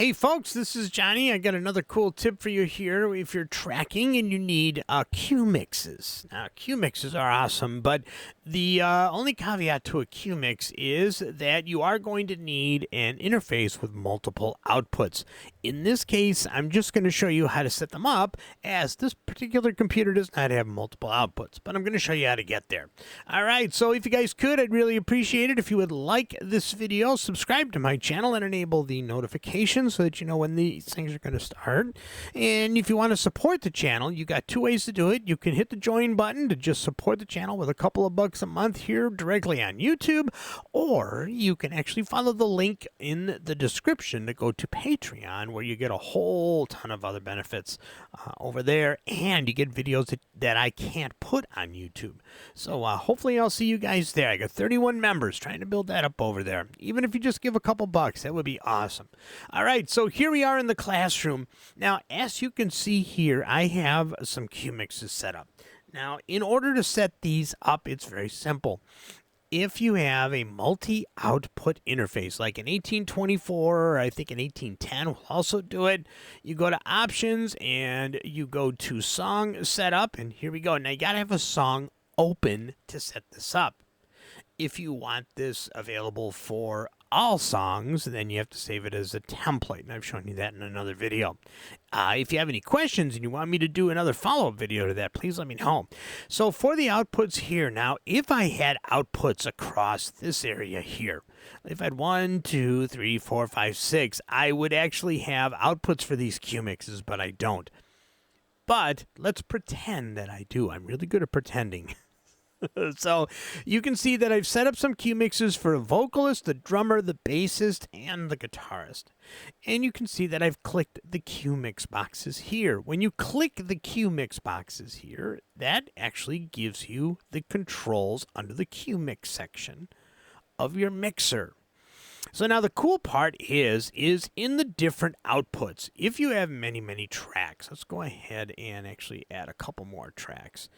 Hey folks, this is Johnny. I got another cool tip for you here if you're tracking and you need Q mixes. Now, Q mixes are awesome, but the only caveat to a Q mix is that you are going to need an interface with multiple outputs. In this case, I'm just going to show you how to set them up, as this particular computer does not have multiple outputs, but I'm going to show you how to get there. All right, so if you guys could, I'd really appreciate it if you would like this video, subscribe to my channel, and enable the notifications so that you know when these things are going to start. And if you want to support the channel, you got two ways to do it. You can hit the join button to just support the channel with a couple of bucks a month here directly on YouTube, or you can actually follow the link in the description to go to Patreon, where you get a whole ton of other benefits over there, and you get videos that I can't put on YouTube. So hopefully I'll see you guys there. I got 31 members, trying to build that up over there. Even if you just give a couple bucks, that would be awesome. All right, so here we are in the classroom. Now, as you can see here, I have some Q mixes set up. Now, in order to set these up, it's very simple. If you have a multi-output interface, like an 1824, or I think an 1810 will also do it, you go to Options, and you go to Song Setup, and here we go. Now, you got to have a song open to set this up. If you want this available for all songs, then you have to save it as a template, and I've shown you that in another video. If you have any questions and you want me to do another follow-up video to that, please let me know. So for the outputs here, now, if I had outputs across this area here, if I had 1, 2, 3, 4, 5, 6, I would actually have outputs for these Q mixes, but I don't. But let's pretend that I do. I'm really good at pretending. So you can see that I've set up some Q mixes for a vocalist, the drummer, the bassist, and the guitarist. And you can see that I've clicked the Q mix boxes here. When you click the Q mix boxes here, that actually gives you the controls under the Q mix section of your mixer. So now the cool part is in the different outputs. If you have many tracks, let's go ahead and actually add a couple more tracks.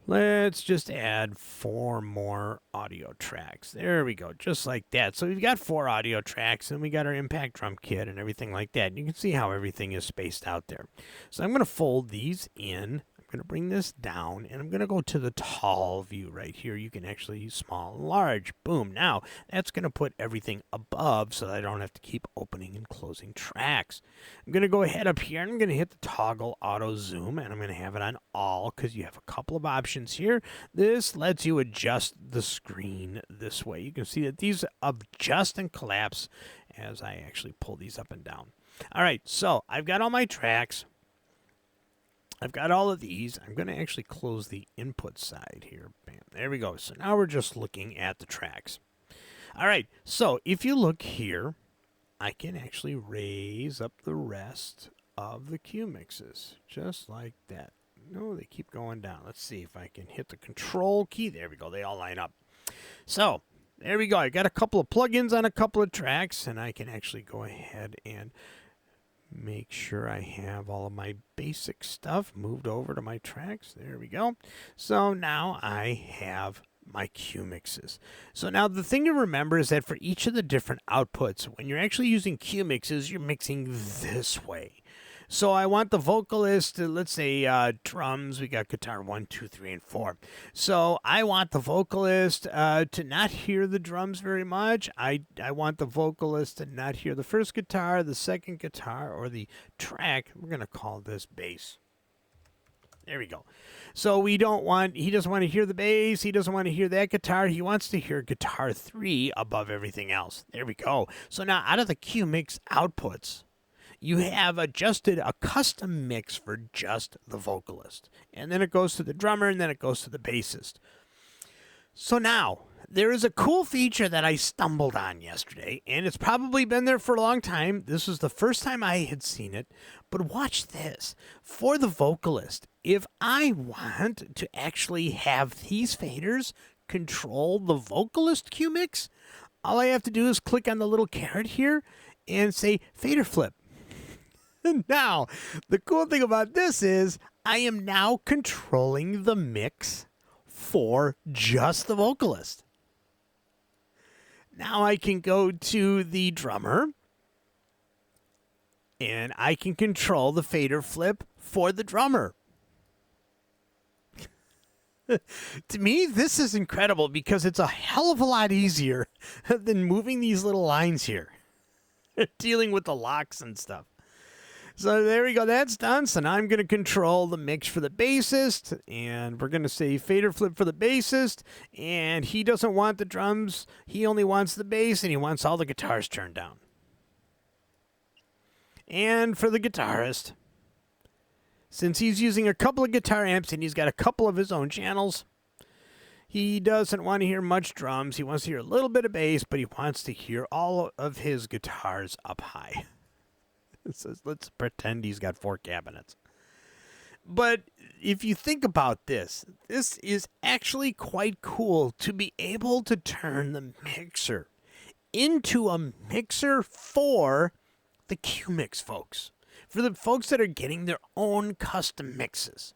Let's just add 4 more audio tracks. There we go, just like that. So we've got 4 audio tracks, and we got our impact drum kit and everything like that. And you can see how everything is spaced out there. So I'm going to fold these in. I'm going to bring this down, and I'm going to go to the tall view right here. You can actually use small and large. Boom. Now, that's going to put everything above so that I don't have to keep opening and closing tracks. I'm going to go ahead up here, and I'm going to hit the toggle auto zoom, and I'm going to have it on all because you have a couple of options here. This lets you adjust the screen this way. You can see that these adjust and collapse as I actually pull these up and down. All right, so I've got all my tracks. I've got all of these. I'm going to actually close the input side here. Bam, there we go. So now we're just looking at the tracks. All right, so if you look here, I can actually raise up the rest of the Q mixes, just like that. No, they keep going down. Let's see if I can hit the control key. There we go. They all line up. So there we go. I got a couple of plugins on a couple of tracks, and I can actually go ahead and make sure I have all of my basic stuff moved over to my tracks. There we go. So now I have my Q mixes. So now the thing to remember is that for each of the different outputs, when you're actually using Q mixes, you're mixing this way. So I want the vocalist, let's say drums, we got guitar 1, 2, 3, and 4. So I want the vocalist to not hear the drums very much. I want the vocalist to not hear the first guitar, the second guitar, or the track. We're going to call this bass. There we go. So he doesn't want to hear the bass. He doesn't want to hear that guitar. He wants to hear guitar 3 above everything else. There we go. So now out of the Q mix outputs, you have adjusted a custom mix for just the vocalist. And then it goes to the drummer, and then it goes to the bassist. So now, there is a cool feature that I stumbled on yesterday, and it's probably been there for a long time. This was the first time I had seen it. But watch this. For the vocalist, if I want to actually have these faders control the vocalist Q mix, all I have to do is click on the little caret here and say fader flip. Now, the cool thing about this is I am now controlling the mix for just the vocalist. Now I can go to the drummer, and I can control the fader flip for the drummer. To me, this is incredible because it's a hell of a lot easier than moving these little lines here, dealing with the locks and stuff. So there we go. That's done. So now I'm going to control the mix for the bassist, and we're going to say fader flip for the bassist, and he doesn't want the drums. He only wants the bass, and he wants all the guitars turned down. And for the guitarist, since he's using a couple of guitar amps and he's got a couple of his own channels, he doesn't want to hear much drums. He wants to hear a little bit of bass, but he wants to hear all of his guitars up high. So let's pretend he's got 4 cabinets. But if you think about this, this is actually quite cool to be able to turn the mixer into a mixer for the Q-Mix folks. For the folks that are getting their own custom mixes.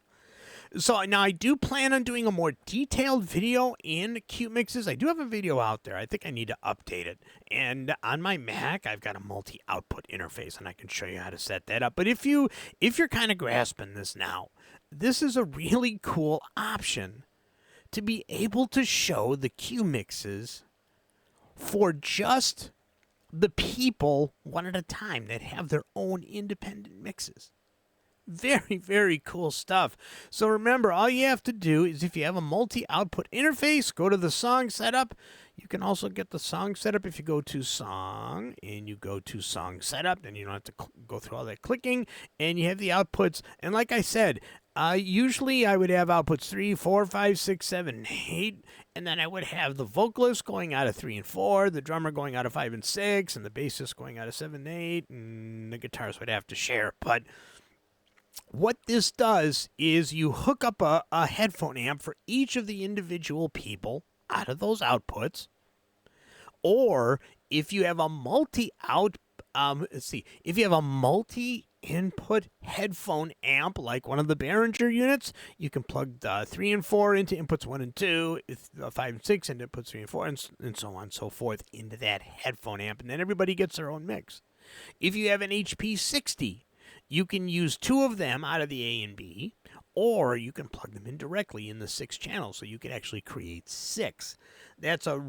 So now I do plan on doing a more detailed video in Q-Mixes. I do have a video out there. I think I need to update it. And on my Mac, I've got a multi-output interface, and I can show you how to set that up. But if you're kind of grasping this now, this is a really cool option to be able to show the Q-Mixes for just the people one at a time that have their own independent mixes. Very, very cool stuff. So remember, all you have to do is if you have a multi-output interface, go to the song setup. You can also get the song setup if you go to song and you go to song setup. Then you don't have to go through all that clicking, and you have the outputs. And like I said, usually I would have outputs 3, 4, 5, 6, 7, 8, and then I would have the vocalist going out of 3 and 4, the drummer going out of 5 and 6, and the bassist going out of 7 and 8, and the guitars would have to share. But what this does is you hook up a headphone amp for each of the individual people out of those outputs. Or if you have a if you have a multi-input headphone amp like one of the Behringer units, you can plug the 3 and 4 into inputs 1 and 2, 5 and 6 into inputs 3 and 4, and so on and so forth into that headphone amp, and then everybody gets their own mix. If you have an HP 60, you can use 2 of them out of the A and B, or you can plug them in directly in the 6 channels, so you can actually create 6. That's a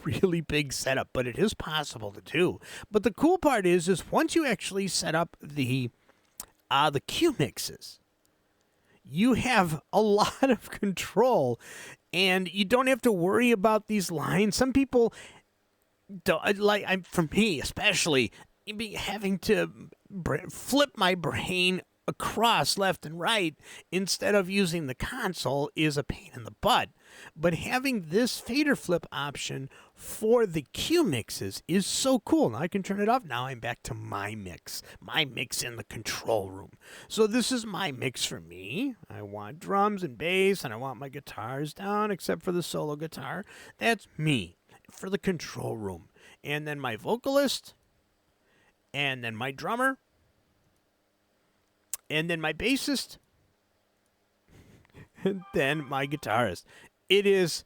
really big setup, but it is possible to do. But the cool part is once you actually set up the Q-Mixes, you have a lot of control, and you don't have to worry about these lines. Some people don't, for me especially, having to flip my brain across left and right instead of using the console is a pain in the butt. But having this fader flip option for the Q-Mixes is so cool. Now I can turn it off. Now I'm back to my mix in the control room. So this is my mix for me. I want drums and bass, and I want my guitars down except for the solo guitar. That's me for the control room. And then my vocalist, and then my drummer, and then my bassist, and then my guitarist. It is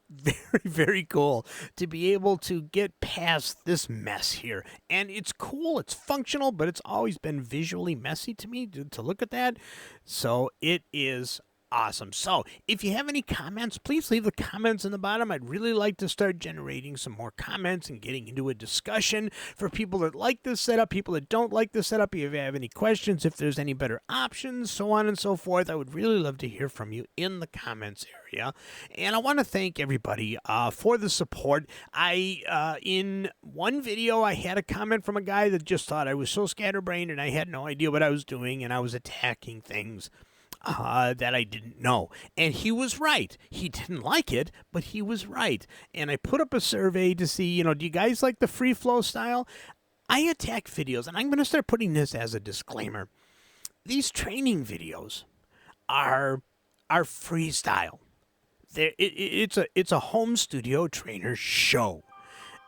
very, very cool to be able to get past this mess here. And it's cool, it's functional, but it's always been visually messy to me to look at that. So it is awesome. So if you have any comments, please leave the comments in the bottom. I'd really like to start generating some more comments and getting into a discussion for people that like this setup, people that don't like this setup. If you have any questions, if there's any better options, so on and so forth, I would really love to hear from you in the comments area. And I want to thank everybody for the support. In one video, I had a comment from a guy that just thought I was so scatterbrained and I had no idea what I was doing, and I was attacking things that I didn't know. And he was right. He didn't like it, but he was right. And I put up a survey to see, do you guys like the free flow style? I attack videos, and I'm going to start putting this as a disclaimer. These training videos are freestyle. It's a home studio trainer show.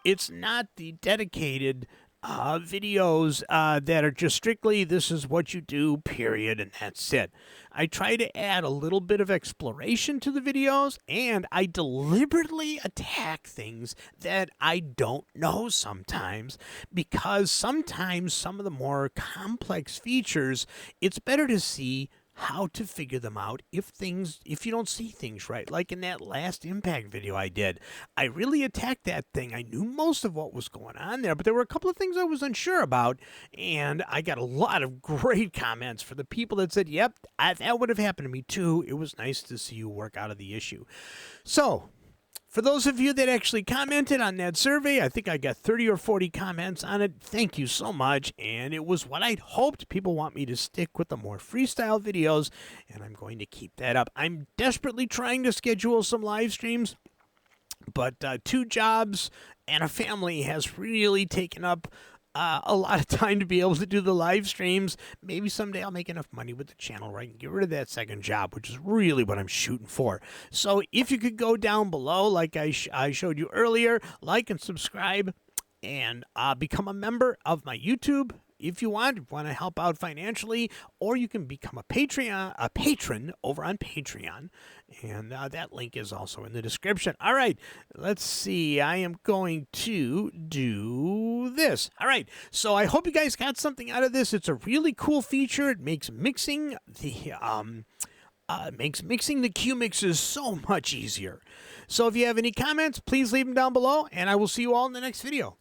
It's not the dedicated videos that are just strictly this is what you do, period, and that's it. I try to add a little bit of exploration to the videos, and I deliberately attack things that I don't know sometimes, because sometimes some of the more complex features, it's better to see how to figure them out if you don't see things right. Like in that last impact video I did, I really attacked that thing. I knew most of what was going on there, but there were a couple of things I was unsure about, and I got a lot of great comments for the people that said, yep, that would have happened to me too. It was nice to see you work out of the issue. So for those of you that actually commented on that survey, I think I got 30 or 40 comments on it. Thank you so much. And it was what I'd hoped. People want me to stick with the more freestyle videos, and I'm going to keep that up. I'm desperately trying to schedule some live streams, but 2 jobs and a family has really taken up a lot of time to be able to do the live streams. Maybe someday I'll make enough money with the channel where I can get rid of that second job, which is really what I'm shooting for. So if you could go down below, like I showed you earlier, like and subscribe, and become a member of my YouTube. If you want to help out financially, or you can become a patron over on Patreon, and that link is also in the description. All right, let's see. I am going to do this. All right, so I hope you guys got something out of this. It's a really cool feature. It makes mixing the cue mixes so much easier. So if you have any comments, please leave them down below, and I will see you all in the next video.